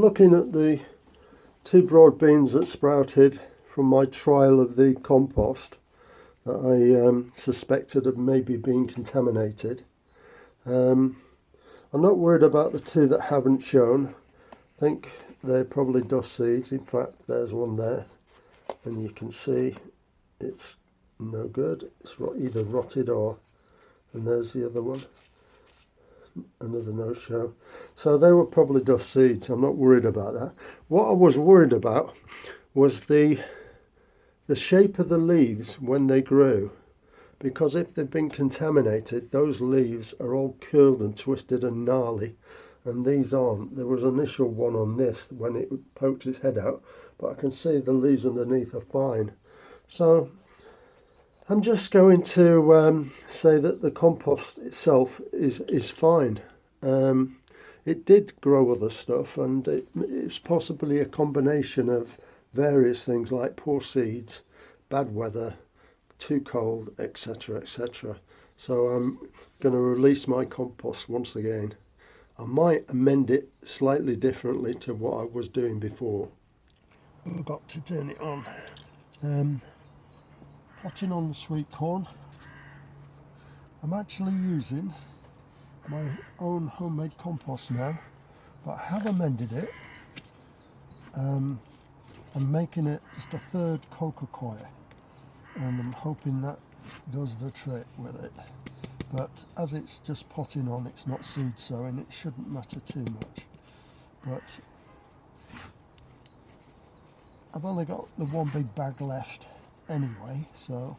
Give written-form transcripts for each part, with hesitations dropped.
looking at the 2 broad beans that sprouted from my trial of the compost that I suspected of maybe being contaminated. I'm not worried about the 2 that haven't shown. I think they're probably dust seeds. In fact, there's one there, and you can see it's no good. It's either rotted or, and there's the other one, another no-show. So they were probably dust seeds. I'm not worried about that. What I was worried about was the shape of the leaves when they grew, because if they've been contaminated, those leaves are all curled and twisted and gnarly, and these aren't. There was an initial one on this when it poked its head out, but I can see the leaves underneath are fine. So I'm just going to say that the compost itself is fine. It did grow other stuff, and it's possibly a combination of various things like poor seeds, bad weather, too cold, etc, etc. So I'm going to release my compost once again. I might amend it slightly differently to what I was doing before. I've got to turn it on. Potting on the sweet corn. I'm actually using my own homemade compost now, but I have amended it. I'm making it just a 1/3 Coco Coir, and I'm hoping that does the trick with it. But as it's just potting on, it's not seed sowing, it shouldn't matter too much. But I've only got the 1 big bag left anyway, so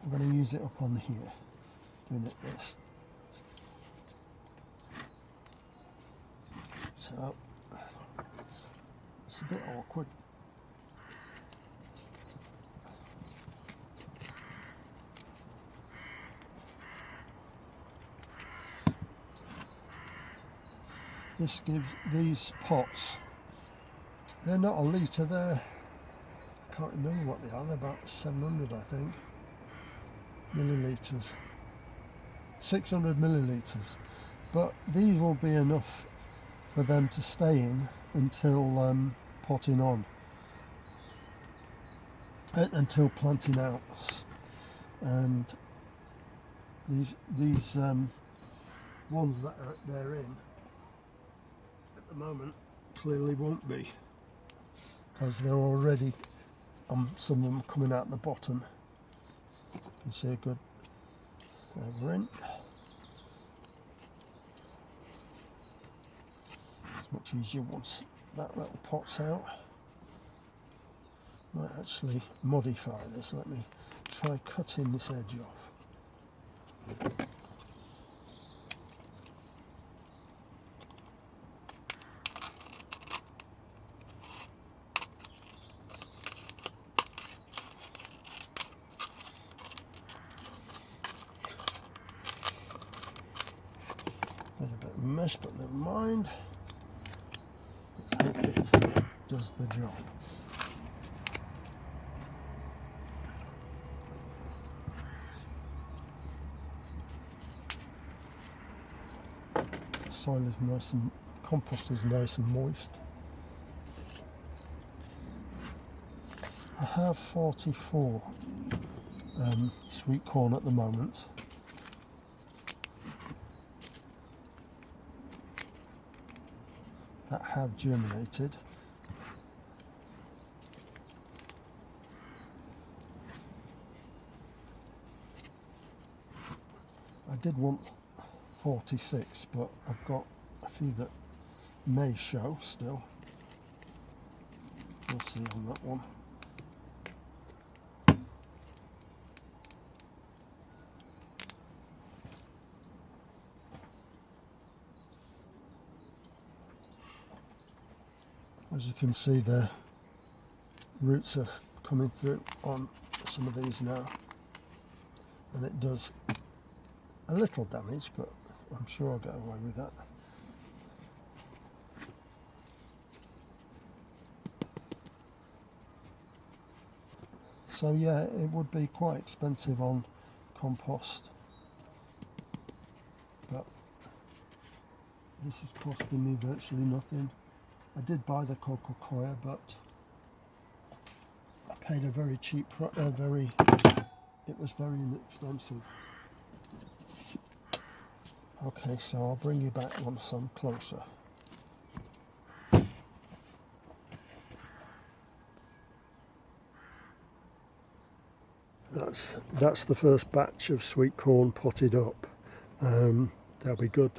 I'm going to use it up on here, doing it this. So it's a bit awkward. This gives these pots, they're not a litre, I can't remember what they are, they're about 700 I think, millilitres, 600 millilitres, but these will be enough for them to stay in until potting on, until planting out. And these ones that they're in at the moment clearly won't be, because they're already some of them coming out the bottom. You can see a good we're in. It's much easier once that little pot's out. Might actually modify this. Let me try cutting this edge off. There's a bit of a mess, but never mind. Let's hope it does the job. Soil is nice and compost is nice and moist. I have 44 sweet corn at the moment. That have germinated. I did want 46, but I've got a few that may show still. We'll see on that one. As you can see, the roots are coming through on some of these now, and it does a little damage, but I'm sure I'll get away with that. So yeah, it would be quite expensive on compost, but this is costing me virtually nothing. I did buy the Coco Coir, but I paid a very cheap it was very inexpensive. Okay, so I'll bring you back once I'm closer. That's the first batch of sweet corn potted up. They'll be good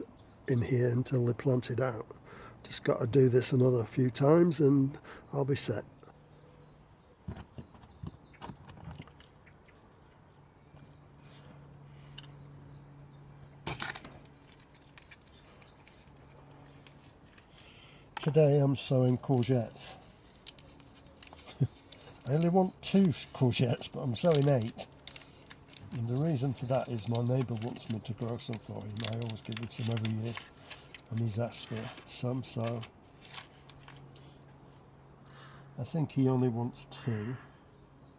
in here until they're planted out. Just got to do this another few times and I'll be set. Today I'm sowing courgettes. I only want 2 courgettes, but I'm sowing 8. And the reason for that is my neighbour wants me to grow some for him. I always give him some every year, and he's asked for some, so I think he only wants 2,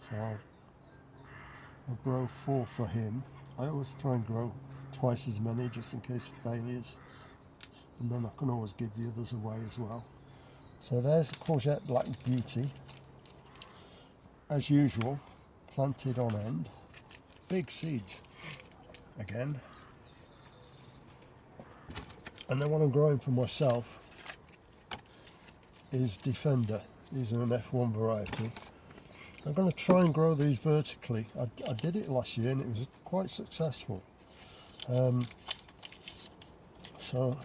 so I'll grow 4 for him. I always try and grow twice as many just in case of failures, and then I can always give the others away as well. So there's a Courgette Black Beauty, as usual, planted on end. Big seeds again. And then what I'm growing for myself is Defender. These are an F1 variety. I'm going to try and grow these vertically. I did it last year and it was quite successful. So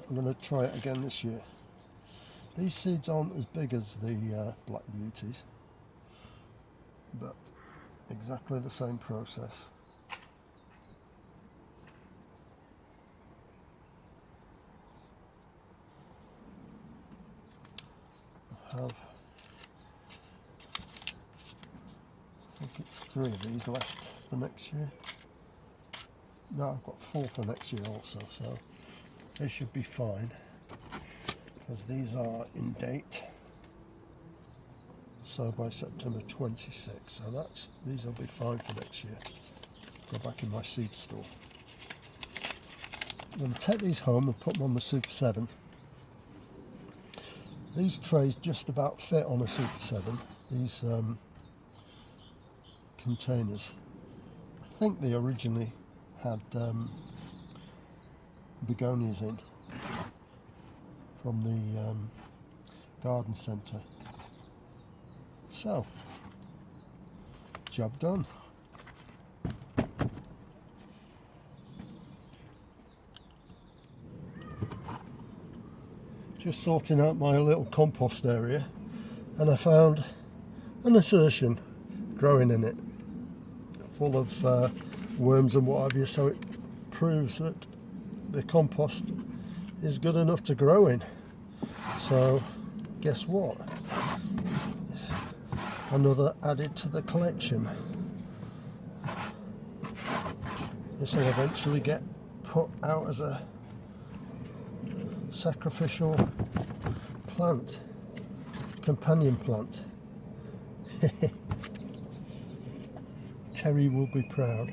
I'm going to try it again this year. These seeds aren't as big as the Black Beauties, but exactly the same process. I think it's 3 of these left for next year. No, I've got 4 for next year also, so they should be fine because these are in date. So by September 26, so these will be fine for next year. Go back in my seed store. I'm going to take these home and put them on the Super 7. These trays just about fit on a Super 7. These containers. I think they originally had begonias in from the garden centre. So, job done. Just sorting out my little compost area, and I found an nasturtium growing in it, full of worms and what have you, so it proves that the compost is good enough to grow in. So guess what? Another added to the collection. This will eventually get put out as a sacrificial plant, companion plant. Terry will be proud.